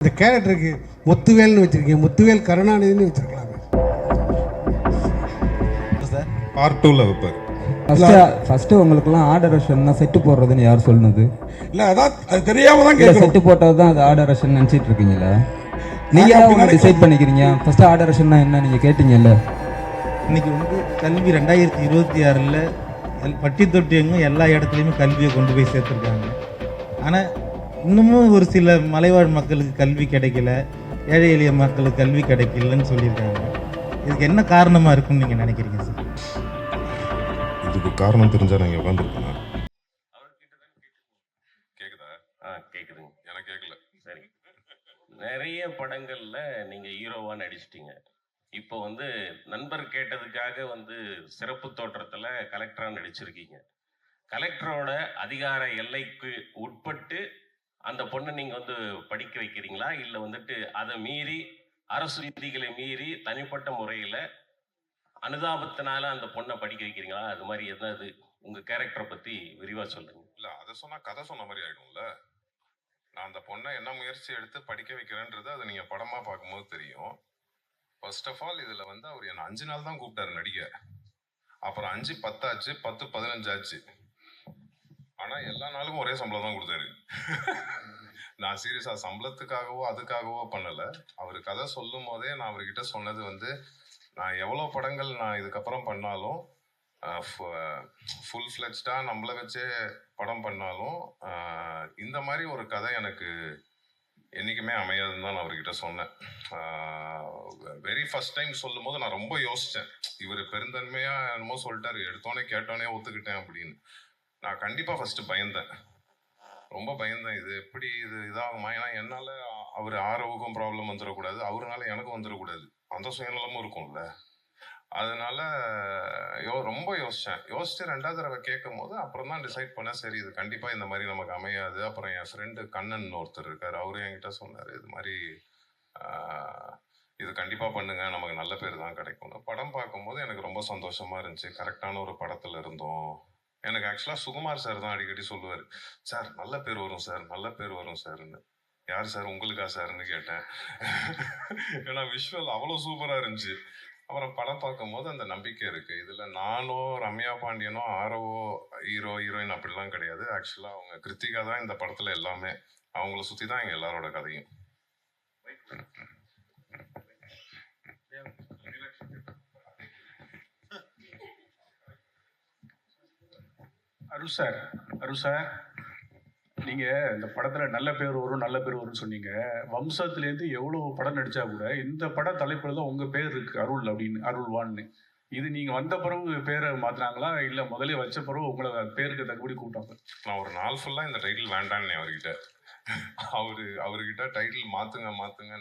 இந்த கேரக்டருக்கு முத்துவேல்னு வச்சிருக்கீங்க, முத்துவேல் கருணாநிதினு வச்சிருக்கலாமே. பார்ட் 2ல வைப்பார். ஃபர்ஸ்ட் உங்களுக்குலாம் ஆர்டர் ரஷன் செட்டு போடுறதுன்னு யார் சொன்னது? இல்ல அதான் அது தெரியாம தான் கேக்குறோம். செட்டு போட்டது தான் அது ஆர்டர் ரஷன் நினைச்சிட்டு இருக்கீங்களா? நீங்க தான் ஒன்று டிசைட் பண்ணிக்கிறீங்க. ஃபர்ஸ்ட் ஆர்டர் ரஷன்னா என்ன நீங்க கேட்டீங்கல்ல? இன்னைக்கு வந்து கல்வி 2026ல் பட்டி தொட்டி எங்கும் எல்லா இடத்துலையுமே கல்வியை கொண்டு போய் சேர்த்துருக்காங்க. ஆனால் இன்னமும் ஒரு சில மலைவாழ் மக்களுக்கு கல்வி கிடைக்கல, ஏழை எளிய மக்களுக்கு கல்வி கிடைக்கலன்னு சொல்லியிருக்காங்க. இதுக்கு என்ன காரணமாக இருக்குன்னு நீங்கள் நினைக்கிறீங்க சார்? இதுக்கு காரணம் தெரிஞ்சா நீங்க உட்காந்துருக்கீங்க. கேக்குதா? கேக்குதுங்க. எனக்கு கேட்கல. சரி. நிறைய படங்கள்ல நீங்க ஹீரோவா நடிச்சிட்டீங்க. இப்போ வந்து நண்பர் கேட்டதுக்காக வந்து சிறப்பு தோற்றத்துல கலெக்டரா நடிச்சிருக்கீங்க. கலெக்டரோட அதிகார எல்லைக்கு உட்பட்டு அந்த பொண்ணை நீங்க வந்து படிக்க வைக்கிறீங்களா, இல்ல வந்துட்டு அதை மீறி அரசு விதிகளை மீறி தனிப்பட்ட முறையில அனுதாபத்தினால அந்த பொண்ணை படிக்க வைக்கிறீங்களா? அது மாதிரி எதாவது உங்க கேரக்டரை பத்தி விரிவா சொல்லுங்க. இல்ல அதை சொன்னா கதை சொன்ன மாதிரி ஆயிடும்ல. நான் அந்த பொண்ணை என்ன முயற்சி எடுத்து படிக்க வைக்கிறேன்றது அது நீங்க படமா பார்க்கும்போது தெரியும். ஃபர்ஸ்ட் ஆஃப் ஆல் இதுல வந்து அவர் என்ன 5 நாள் தான் கூப்பிட்டாரு நடிக்க. அப்புறம் 5 10 ஆச்சு, 10 15 ஆச்சு. ஆனா எல்லா நாளுக்கும் ஒரே சம்பளம் தான் கொடுத்தாரு. நான் சீரியஸா சம்பளத்துக்காகவோ அதுக்காகவோ பண்ணல. அவர் கதை சொல்லும் போதே நான் அவர்கிட்ட சொன்னது வந்து, நான் எவ்வளவு படங்கள் நான் இதுக்கப்புறம் பண்ணாலும் ஃபுல் ஃபிளெஜ்டா நம்மள வச்சே படம் பண்ணாலும் இந்த மாதிரி ஒரு கதை எனக்கு என்னைக்குமே அமையாதுன்னு தான் நான் அவர்கிட்ட சொன்னேன். வெரி ஃபர்ஸ்ட் டைம் சொல்லும் போது நான் ரொம்ப யோசிச்சேன். இவர் பெருந்தன்மையா என்னமோ சொல்லிட்டாரு, எடுத்தோன்னே கேட்டோன்னே ஒத்துக்கிட்டேன் அப்படின்னு. நான் கண்டிப்பா ஃபர்ஸ்ட் பயந்தேன், ரொம்ப பயந்தேன். இது எப்படி இது இதாகுமா? ஏன்னா என்னால அவர் ஆரவுக்கும் ப்ராப்ளம் வந்துடக்கூடாது, அவருனால எனக்கும் வந்துடக்கூடாது, அந்த சுயநலமும் இருக்கும்ல. அதனால ரொம்ப யோசிச்சு 2வது தடவை கேட்கும் போது அப்புறம் தான் டிசைட் பண்ணேன், சரி இது கண்டிப்பா இந்த மாதிரி நமக்கு அமையாது. அப்புறம் என் ஃப்ரெண்டு கண்ணன் ஒருத்தர் இருக்காரு, அவரும் என்கிட்ட சொன்னாரு, இது மாதிரி இது கண்டிப்பா பண்ணுங்க, நமக்கு நல்ல பேர் தான் கிடைக்கும். படம் பார்க்கும்போது எனக்கு ரொம்ப சந்தோஷமா இருந்துச்சு. கரெக்டான ஒரு படத்துல இருந்தோம். எனக்கு ஆக்சுவலா சுகுமார் சார் தான் அடிக்கடி சொல்லுவார், சார் நல்ல பேர் வரும் சார், நல்ல பேர் வரும் சார்ன்னு. யார் சார், உங்களுக்கா சார்ன்னு கேட்டேன். ஏன்னா விஷுவல் அவ்வளோ சூப்பரா இருந்துச்சு. அப்புறம் படம் பார்க்கும் போது அந்த நம்பிக்கை இருக்கு. இதுல நானோ ரம்யா பாண்டியனோ ஆரவோ ஹீரோ ஹீரோயின் அப்படிலாம் கிடையாது. ஆக்சுவலா அவங்க கிருத்திகா தான் இந்த படத்துல எல்லாமே. அவங்கள சுத்தி தான் எங்க எல்லாரோட கதையும். அருள் சார், நீங்க இந்த படத்துல நல்ல பேர் வரும்னு சொன்னீங்க. வம்சத்துலேருந்து எவ்வளவு படம் நடிச்சா கூட இந்த பட தலைப்புல தான் உங்க பேர் இருக்கு, அருள் அப்படின்னு, அருள்வான்னு. இது நீங்க வந்த பிறகு பேரை மாத்தினாங்களா, இல்ல முதலே வச்ச பிறகு உங்களை பேருக்கு தகுபடி கூப்பிட்டாங்க? நான் ஒரு நாள் ஃபுல்லா இந்த டைட்டில் வேண்டான்னு அவர்கிட்ட அவர்கிட்ட டைட்டில் மாத்துங்க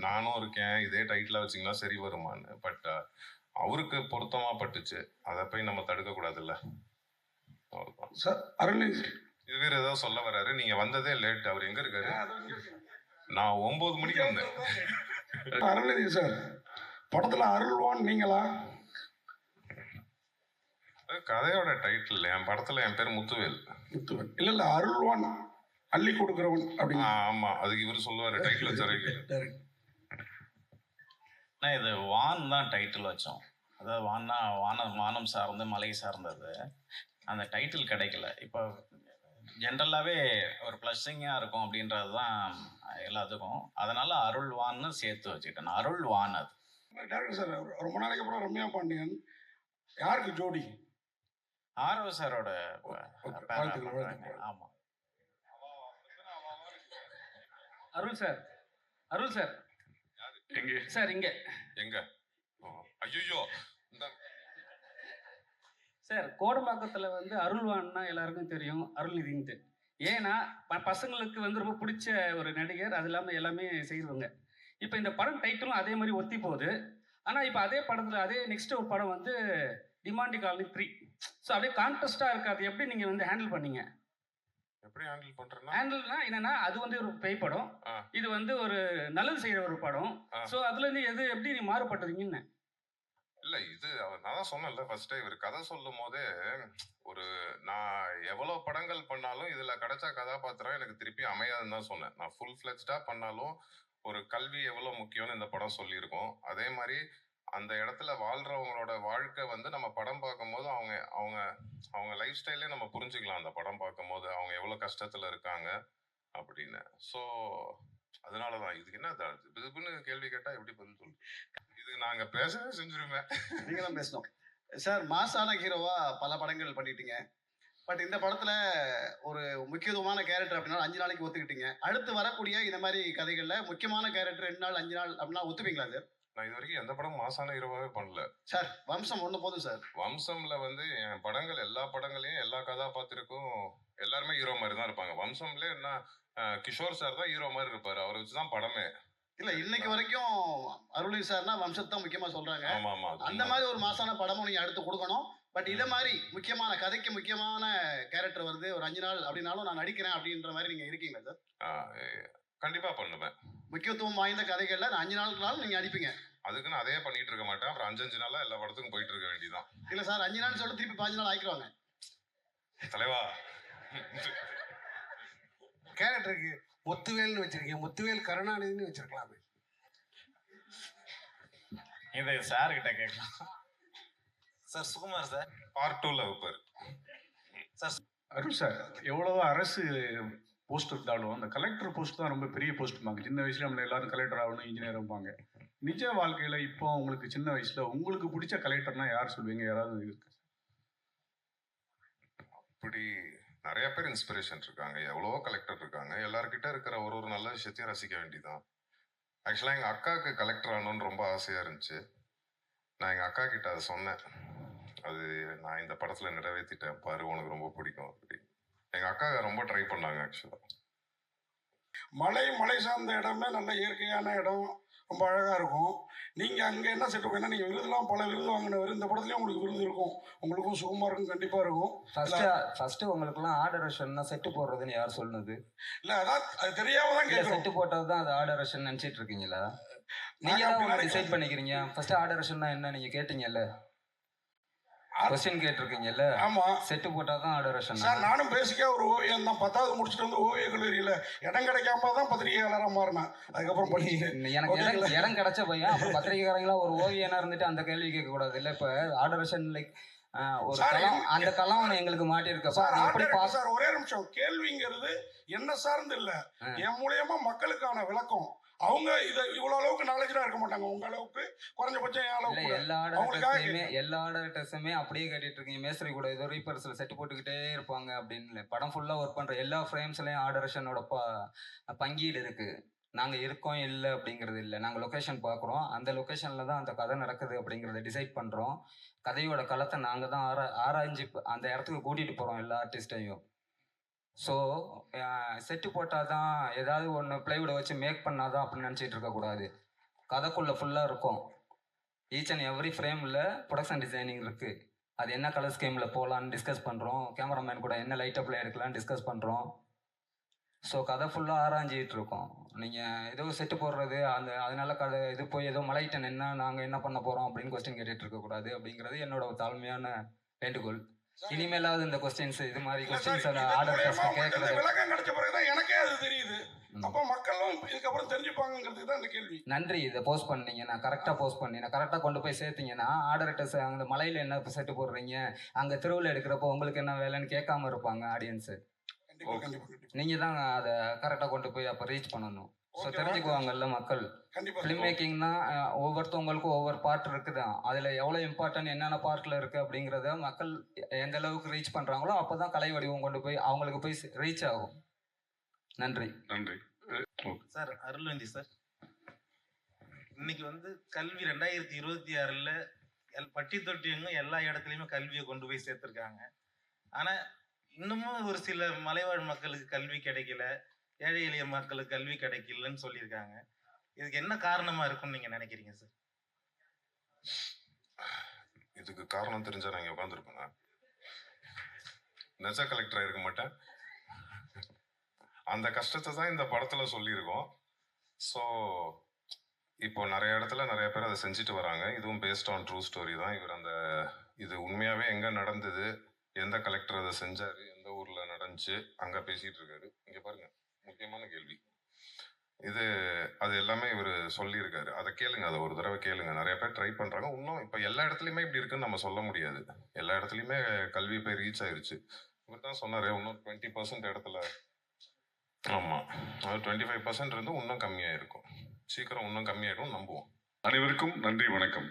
நானும் இருக்கேன், இதே டைட்டிலா வச்சிங்கன்னா சரி வருமானு. பட் அவருக்கு பொருத்தமா பட்டுச்சு, அதை போய் நம்ம தடுக்க கூடாதுல்ல. சார் அருள் இது வேற ஏதாவது சொல்ல வராரு. நீங்க வந்ததே லேட், அவர் எங்க இருக்காரு? நான் 9 மணிக்கு வந்தேன். அருள்நிதி சார், படத்துல அருள்வான் நீங்களா? கதையோட டைட்டில், என் படத்துல என் பேர் முத்துவேல். முத்துவேல் இல்ல அருள்வான் அள்ளி கொடுக்கிறவன் அப்படின்னு. ஆமா, அதுக்கு இவர் சொல்லுவாரு டைட்டில் வச்சாரு. இது வான் தான் டைட்டில் வச்சோம். அதாவது வான்னா வானம் சார்ந்து மலை சார்ந்தது. அந்த டைட்டில் கிடைக்கல. இப்போ ஜென்ரலாகவே ஒரு ப்ளஸ்ஸிங்காக இருக்கும் அப்படின்றது தான் எல்லாத்துக்கும். அதனால அருள்வான்னு சேர்த்து வச்சுக்கிட்டேன். அருள்வான். அது டேரக்டர் சார் ரொம்ப நாளைக்கு அப்புறம் ரம்யா பாண்டியன் யாருக்கு ஜோடி? ஆரவ சாரோட. ஆமாம். அருள் சார் எங்க சார் இங்க எங்க? ஐயோ சார், கோடம்பாக்கத்தில் வந்து அருள்வான்னா எல்லாருக்கும் தெரியும், அருள்நிதின்ட்டு. ஏன்னா பசங்களுக்கு வந்து ரொம்ப பிடிச்ச ஒரு நடிகர், அது இல்லாமல் எல்லாமே செய்வாங்க. இப்போ இந்த படம் டைட்டிலும் அதே மாதிரி ஒத்தி போகுது. ஆனால் இப்போ அதே படத்தில் அதே நெக்ஸ்ட் ஒரு படம் வந்து டிமாண்டி காலனி 3. ஸோ அப்படியே கான்ட்ராஸ்டாக இருக்காது. எப்படி நீங்கள் வந்து ஹேண்டில் பண்ணீங்க? எப்படி ஹேண்டில் பண்றேன்னா, ஹேண்டில்னா என்னன்னா, அது வந்து ஒரு பேய் படம், இது வந்து ஒரு நல்லது செய்கிற ஒரு படம். ஸோ அதுலேருந்து எப்படி நீ மாறுபட்டுறீங்கன்னு? இல்ல இல்லை இது நான் தான் சொன்னேன்ல ஃபர்ஸ்டே, இவர் கதை சொல்லும் போதே நான் எவ்வளோ படங்கள் பண்ணாலும் இதில் கிடைச்ச கதாபாத்திரம் எனக்கு திருப்பி அமையாதுன்னு தான் சொன்னேன். நான் ஃபுல் ஃப்ளெஜ்டாக பண்ணாலும் ஒரு கல்வி எவ்வளோ முக்கியம்னு இந்த படம் சொல்லியிருக்கோம். அதே மாதிரி அந்த இடத்துல வாழ்கிறவங்களோட வாழ்க்கை நம்ம படம் பார்க்கும்போது அவங்க அவங்க அவங்க லைஃப் ஸ்டைலே நம்ம புரிஞ்சுக்கலாம். அந்த படம் பார்க்கும்போது அவங்க எவ்வளோ கஷ்டத்தில் இருக்காங்க அப்படின்னு. ஸோ அதனால தான் இதுக்கு என்ன இதுன்னு கேள்வி கேட்டால் எப்படி பதில் சொல்லு? இது நாங்கள் பேசவே செஞ்சிருவேன். நீங்கள் தான் பேசணும் சார். மாசான ஹீரோவா பல படங்கள் பண்ணிட்டீங்க. பட் இந்த படத்துல ஒரு முக்கியத்துவமான கேரக்டர் அப்படின்னா 5 நாளைக்கு ஒத்துக்கிட்டீங்க. அடுத்து வரக்கூடிய இந்த மாதிரி கதைகள்ல முக்கியமான கேரக்டர் 2 நாள் 5 நாள் அப்படின்னா ஒத்துப்பீங்களா சார்? நான் இது வரைக்கும் எந்த படம் மாசான ஹீரோவாவே பண்ணல சார். வம்சம் ஒன்று போதும் சார். வம்சம்ல என் படங்கள் எல்லா படங்களையும் எல்லா கதாபாத்திரக்கும் எல்லாருமே ஹீரோ மாதிரி தான் இருப்பாங்க. வம்சம்ல என்ன கிஷோர் சார் தான் ஹீரோ மாதிரி இருப்பாரு. அவரை வச்சுதான் படமே. இல்ல இன்னைக்கு வரைக்கும் அருளி சார்னா வம்சத்தான் முக்கியமா சொல்றாங்க. ஆமா ஆமா. அந்த மாதிரி ஒரு மாசான படமும் நீங்க அடுத்து கொடுக்கணும். பட் இதை மாதிரி முக்கியமான கதைக்கு முக்கியமான கேரக்டர் வருது ஒரு 5 நாள் அப்படின்னாலும் நான் நடிக்கிறேன் அப்படின்ற மாதிரி நீங்க இருக்கீங்களா சார்? கண்டிப்பா பண்ணுவேன். முக்கியத்துவம் வாய்ந்த கதைகள்ல 5 நாளுக்குனாலும் நீங்க அடிப்பீங்க. அதுக்கு நான் அதே பண்ணிட்டு இருக்க மாட்டேன். அப்புறம் 5 நாளா எல்லா படத்துக்கும் போயிட்டு இருக்க வேண்டியதான். இல்ல சார் 5 நாள் சொல்ல திருப்பி 5 நாள் ஆக்கிடுவாங்க தலைவா. கேரக்டருக்கு முத்துவேல்னு வச்சிருக்கீங்க, முத்துவேல் கருணாநிதினு வச்சிருக்கலாமே. இது சார் கிட்ட கேட்கலாம் சார். சுகுமார் சார் பார்ட் 2ல வைப்பாரு சார். அருள் சார், எவ்வளவு அரசு போஸ்ட் இருந்தாலும் அந்த கலெக்டர் போஸ்ட் தான் ரொம்ப பெரிய போஸ்ட்பாங்க. சின்ன வயசுல நம்ம எல்லாரும் கலெக்டர் ஆகணும், இன்ஜினியர் இருப்பாங்க. நிஜ வாழ்க்கையில இப்போ உங்களுக்கு சின்ன வயசுல உங்களுக்கு பிடிச்ச கலெக்டர்னா யார் சொல்லுவீங்க? யாராவது இருக்கு? அப்படி நிறைய பேர் இன்ஸ்பிரேஷன் இருக்காங்க. எவ்வளவோ கலெக்டர் இருக்காங்க. எல்லார்கிட்ட இருக்கிற ஒரு நல்ல விஷயத்தையும் ரசிக்க வேண்டியதான். ஆக்சுவலாக எங்கள் அக்காவுக்கு கலெக்டர் ஆகணும்னு ரொம்ப ஆசையாக இருந்துச்சு. நான் எங்கள் அக்கா கிட்ட அதை சொன்னேன். அது நான் இந்த படத்தில் நிறைவேற்றிட்டேன் பாரு, உனக்கு ரொம்ப பிடிக்கும் அப்படின்னு. எங்கள் அக்கா ரொம்ப ட்ரை பண்ணாங்க. ஆக்சுவலாக மலை சார்ந்த இடமே நல்ல இயற்கையான இடம், ரொம்ப அழகாக இருக்கும். நீங்கள் அங்கே என்ன செட்டு போயின்னா நீங்கள் விருதுலாம் பல விருது வாங்கினவர். இந்த படத்துலேயும் உங்களுக்கு விருது இருக்கும், உங்களுக்கும் சுகுமாருக்கும் கண்டிப்பாக இருக்கும். ஃபர்ஸ்ட் உங்களுக்குலாம் ஆர்டரேஷன் செட்டு போடுறதுன்னு யார் சொன்னது? இல்லை அதான் அது தெரியாம தான் கேட்குறேன். செட்டு போட்டது தான் அது ஆர்டரேஷன் நினச்சிட்டு இருக்கீங்களா? நீங்கள் தான் ஒன்று டிசைட் பண்ணிக்கிறீங்க. ஃபர்ஸ்ட் ஆர்டரேஷன்னா என்ன நீங்கள் கேட்டீங்கல்ல, கொஸ்டின் கேட்டிருக்கீங்கல்ல. ஆமா, செட்டு போட்டால் தான் ஆர்டரேஷன். சார் நானும் பேசிக்கா ஒரு ஓவியம் தான். 10வது முடிச்சுட்டு வந்து ஓவிய கல்லூரியில் இடம் கிடைக்காம தான் பத்திரிகையாளராக மாறினேன். அதுக்கப்புறம் எனக்கு இடம் கிடைச்ச பையன் அப்புறம் பத்திரிகைக்காரங்களா ஒரு ஓவியனா இருந்துட்டு அந்த கேள்வி கேட்க கூடாது இல்லை. இப்போ ஆர்டரேஷன் லைக் ஒரு களம், அந்த களம் எங்களுக்கு மாட்டியிருக்கப்ப எப்படி சார்? ஒரே நிமிஷம். கேள்விங்கிறது என்ன சார்ந்து இல்லை, என் மூலியமா மக்களுக்கான விளக்கம். அவங்க இதை இவ்வளவு அளவுக்கு நாலேஜா இருக்க மாட்டாங்க, உங்க அளவுக்கு குறைஞ்சபட்சம் எல்லா ஆர்டர்ஸுமே அப்படியே கேட்டுட்டு இருக்கீங்க. மேஸ்திரி கூட ஏதோ ரீப்பர்ஸ்ல செட்டு போட்டுக்கிட்டே இருப்பாங்க அப்படின்னு படம் ஃபுல்லா ஒர்க் பண்ற எல்லா ஃப்ரேம்ஸ்லயும் ஆர்டரேஷனோட பங்கீடு இருக்கு. நாங்க இருக்கோம் இல்லை அப்படிங்கிறது இல்லை. நாங்க லொகேஷன் பார்க்குறோம், அந்த லொகேஷன்ல தான் அந்த கதை நடக்குது அப்படிங்கிறத டிசைட் பண்றோம். கதையோட களத்தை நாங்க தான் ஆராய்ஞ்சு அந்த இடத்துக்கு கூட்டிட்டு போறோம் எல்லா ஆர்டிஸ்டையும். ஸோ செட்டு போட்டால் தான் ஏதாவது ஒன்று பிளைவுடை வச்சு மேக் பண்ணாதான் அப்படின்னு நினச்சிட்டு இருக்கக்கூடாது. கதைக்குள்ளே ஃபுல்லாக இருக்கும். ஈச் அண்ட் எவ்ரி ஃப்ரேமில் ப்ரொடக்ஷன் டிசைனிங் இருக்குது. அது என்ன கலர் ஸ்கீமில் போகலான்னு டிஸ்கஸ் பண்ணுறோம். கேமராமேன் கூட என்ன லைட் அப்ல எடுக்கலான்னு டிஸ்கஸ் பண்ணுறோம். ஸோ கதை ஃபுல்லாக ஆராய்ஞ்சிட்டு இருக்கோம். நீங்கள் ஏதோ செட்டு போடுறது அதனால கதை இது போய் ஏதோ மலைட்டன் என்ன நாங்கள் என்ன பண்ண போகிறோம் அப்படின்னு கொஸ்டின் கேட்டுட்டு இருக்கக்கூடாது அப்படிங்கிறது என்னோட தாழ்மையான வேண்டுகோள். இனிமேலாவது இந்த கொஸ்டின்ஸ் இது மாதிரி கொஸ்டின்ஸ் ஆர்டர் கேட்கறது விளக்கம் கிடைச்ச பிறகுதான் எனக்கே அது தெரியுது. அப்போ மக்களும் இதுக்கப்புறம் தெரிஞ்சுப்பாங்கிறதுக்கு தான் இந்த கேள்வி. நன்றி. இதை போஸ்ட் பண்ணீங்க, நான் கரெக்டாக போஸ்ட் பண்ணி நான் கரெக்டாக கொண்டு போய் சேர்த்தீங்கன்னா ஆர்டர்ஸ் அங்கே மலையில் என்ன செட்டு போடுறீங்க, அங்கே திருவிழா எடுக்கிறப்போ உங்களுக்கு என்ன வேலைன்னு கேட்காம இருப்பாங்க ஆடியன்ஸு. நீங்கள் தான் அதை கரெக்டாக கொண்டு போய் அப்போ ரீச் பண்ணணும். ஸோ தெரிஞ்சுக்குவாங்கல்ல மக்கள். ஃபிலிம் மேக்கிங்னா ஒவ்வொருத்தவங்களுக்கும் ஒவ்வொரு பார்ட் இருக்குதான். அதில் எவ்வளோ இம்பார்ட்டன்ட் என்னென்ன பார்ட்டில் இருக்குது அப்படிங்கிறத மக்கள் எந்த அளவுக்கு ரீச் பண்ணுறாங்களோ அப்போ தான் கலை வடிவம் கொண்டு போய் அவங்களுக்கு போய் ரீச் ஆகும். நன்றி. நன்றி சார். அருள்வந்தி சார், இன்னைக்கு கல்வி 2026ல் பட்டி தொட்டியங்க எல்லா இடத்துலையுமே கல்வியை கொண்டு போய் சேர்த்துருக்காங்க. ஆனால் இன்னமும் ஒரு சில மலைவாழ் மக்களுக்கு கல்வி கிடைக்கல, ஏழை எளிய மக்களுக்கு கல்வி கிடைக்கலன்னு சொல்லியிருக்காங்க. இதுக்கு என்ன காரணமா இருக்கும்னு நீங்க நினைக்கிறீங்க சார்? இதுக்கு காரணம் தெரிஞ்சா நான் இங்க உட்காந்துருப்பேன். நெஜ கலெக்டர் ஆயிருக்க மாட்டேன். அந்த கஷ்டத்தை தான் இந்த படத்துல சொல்லியிருக்கோம். ஸோ இப்போ நிறைய இடத்துல நிறைய பேர் அதை செஞ்சுட்டு வராங்க. இதுவும் பேஸ்ட் ஆன் ட்ரூ ஸ்டோரி தான். இவர் அந்த இது உண்மையாகவே எங்கே நடந்தது, எந்த கலெக்டர் அதை செஞ்சார், எந்த ஊரில் நடந்துச்சு, அங்கே பேசிகிட்டு இருக்காரு. இங்கே பாருங்க, முக்கியமான கேள்வி இது. அது எல்லாமே இவர் சொல்லியிருக்காரு. அதை கேளுங்க, அதை ஒரு தடவை கேளுங்க. நிறைய பேர் ட்ரை பண்ணுறாங்க. இன்னும் இப்போ எல்லா இடத்துலையுமே இப்படி இருக்குன்னு நம்ம சொல்ல முடியாது. எல்லா இடத்துலையுமே கல்வி போய் ரீச் ஆயிருச்சு. இவர் தான் சொன்னார், இன்னும் 20% இடத்துல, ஆமாம், அது 25% இருந்து இன்னும் கம்மியாக இருக்கும். சீக்கிரம் இன்னும் கம்மியாயிடும் நம்புவோம். அனைவருக்கும் நன்றி, வணக்கம்.